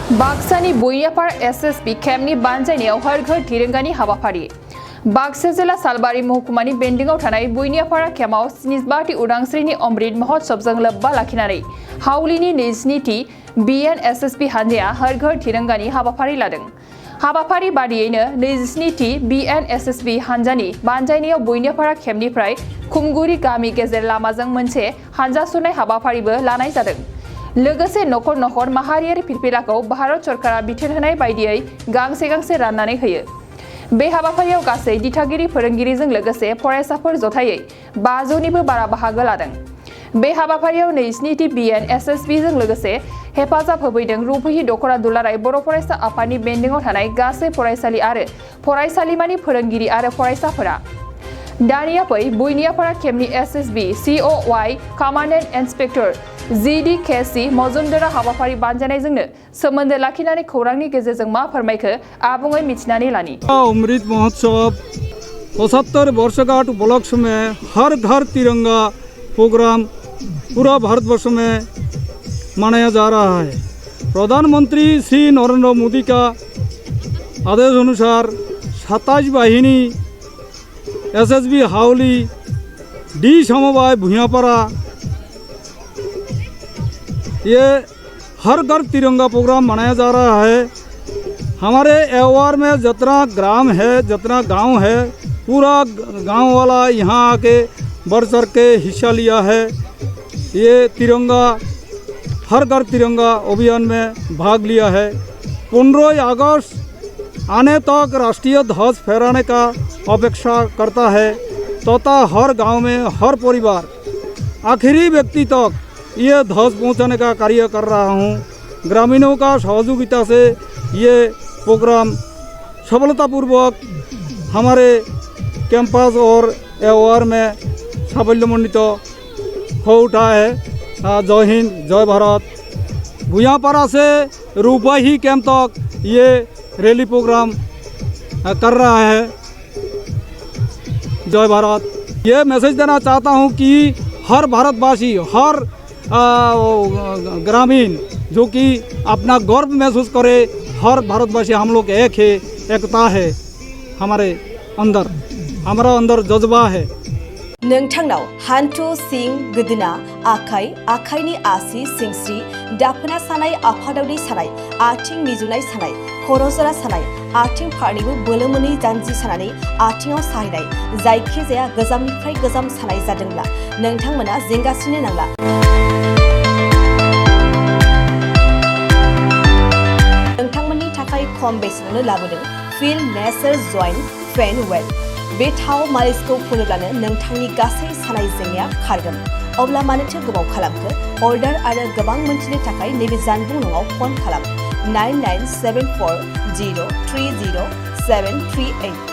बाक्सानि बयनियापार SSB केम्पनि बानजायनायाव हर घर तिरंगानि हाबाफारि। बाक्सा जिल्ला सालबारि महकुमानि बेंडिंआव थानाय बयनियापारा केम्पआव 72थि उदांस्रिनि अमृत महोत्सवजों लोब्बा लाखिनानै हाउलिनि 22थि BNSSB हानजाया हर घर तिरंगानि हाबाफारि लादों। हाबाफारि बादियैनो 27थि BNSSB हानजानि बानजायनायाव बयनियापारा केम्पनिफ्राय खुमगुरि गामि गेजेर लामाजों मोनसे हानजा सुरनाय हाबाफारिबो लानाय जादों। लोगोसे नखर नखर माहारियारि फिरफिलाखौ भारत सरकारा बिथोन होनाय बायदियै गांसे गांसे राननानै होयो। बे हाबाफारियाव गासै दिथागिरि फोरोंगिरिजों लोगोसे फरायसाफोर जथायै 500निबो बारा बाहागो लादों। बे हाबाफारियाव 27थि BNSSB जों लोगोसे हेफाजाब होफैदों रुपहि दखरा दुलाराय बर' फरायसा आफादनि बेंडिंआव थानाय गासै फरायसालि आरो फरायसालिमानि फोरोंगिरि आरो फरायसाफोरा। दानिया फै बयनियापारा केम्पनि SSB COY commandant inspector GDKC मजुमदारा हाबाफारि बानजायनायजोंनो सोमोन्दो लाखिनानै खौरांनि गेजेरजों मा फोरमायखो आबुङै मिथिनानै लानि। अमृत महोत्सव 75 वर्षगांठ उपलक्ष्य में हर घर तिरंगा प्रोग्राम पूरा भारतवर्ष में मनाया जा रहा है। प्रधानमंत्री श्री नरेंद्र मोदी का आदेश अनुसार 27 वाहिनी SSB हाउली D समवाय भुइयापारा ये हर घर तिरंगा प्रोग्राम मनाया जा रहा है। हमारे एवार में जितना ग्राम है, जितना गांव है, पूरा गांव वाला यहाँ आके बढ़ चढ़ के हिस्सा लिया है। ये तिरंगा हर घर तिरंगा अभियान में भाग लिया है। 15 अगस्त आने तक राष्ट्रीय ध्वज फहराने का अपेक्षा करता है तथा हर गांव में हर परिवार आखिरी व्यक्ति तक ये ध्वज पहुंचाने का कार्य कर रहा हूं। ग्रामीणों का सहयोगिता से ये प्रोग्राम सफलतापूर्वक हमारे कैंपस और एवार में साफल्यमंडित हो उठा है। जय हिंद, जय भारत। भुइयापारा से रुपही कैंप तक ये रैली प्रोग्राम कर रहा है। जय भारत। ये मैसेज देना चाहता हूँ कि हर भारतवासी, हर ग्रामीण जो कि अपना गर्व महसूस करे, हर भारतवासी हम लोग एक है, एकता है हमारे अंदर, हमारा अंदर जज्बा है। नोंथांनाव हान्थु सिं गोदोना आखाइनि आसि सिंस्रि दाफोना सानाय आफादावनि सानाय आथिं मिजुनाय सानाय खर' जरा सानाय आथिं फारनैबो बोलो मोनै जानजि सानानै आथिङाव साहैनाय जायखिजाया गोजामनिफ्राय गोजाम सानाय जादोंब्ला नोंथांमोना जिंगासिनो नांला। नोंथांमोननि थाखाय खम बेसेनावनो लाबोदों फिल नेचार जइन्ट पेन वेल। बे थाव मालिसखौ फुनोब्लानो नोंथांनि गासै सानाय जेंनाया खारगोन। अब्ला मानोथो गोबाव खालामखो? अर्डार आरो गोबां मोनथिनो थाखाय नैबे जानबुं नङाव फन खालाम 9974 030 738।